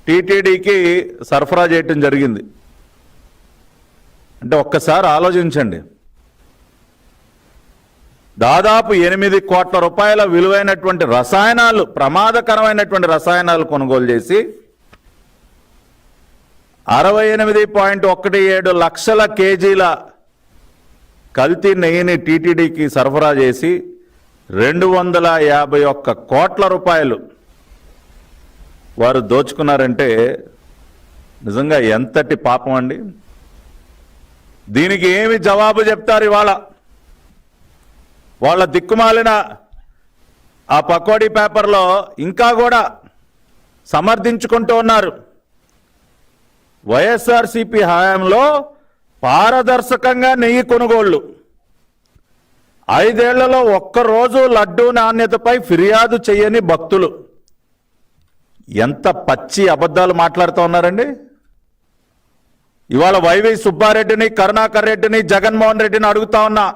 టీటీడీకి సరఫరా చేయటం జరిగింది. అంటే ఒక్కసారి ఆలోచించండి, దాదాపు 8 కోట్ల రూపాయల విలువైనటువంటి రసాయనాలు, ప్రమాదకరమైనటువంటి రసాయనాలు కొనుగోలు చేసి 68.17 లక్షల కేజీల కల్తీ నెయ్యిని టీటీడీకి సరఫరా చేసి 251 కోట్ల రూపాయలు వారు దోచుకున్నారంటే నిజంగా ఎంతటి పాపం అండి. దీనికి ఏమి జవాబు చెప్తారు ఇవాళ? వాళ్ళ దిక్కుమాలిన ఆ పకోడీ పేపర్లో ఇంకా కూడా సమర్థించుకుంటూ ఉన్నారు. వైఎస్ఆర్సీపీ హయాంలో పారదర్శకంగా నెయ్యి కొనుగోళ్లు, 5 ఏళ్లలో ఒక్కరోజు లడ్డూ నాణ్యతపై ఫిర్యాదు చేయని భక్తులు. ఎంత పచ్చి అబద్ధాలు మాట్లాడుతూ ఉన్నారండి. ఇవాళ వైవి సుబ్బారెడ్డిని, కరుణాకర్ రెడ్డిని, జగన్మోహన్ రెడ్డిని అడుగుతా ఉన్నా,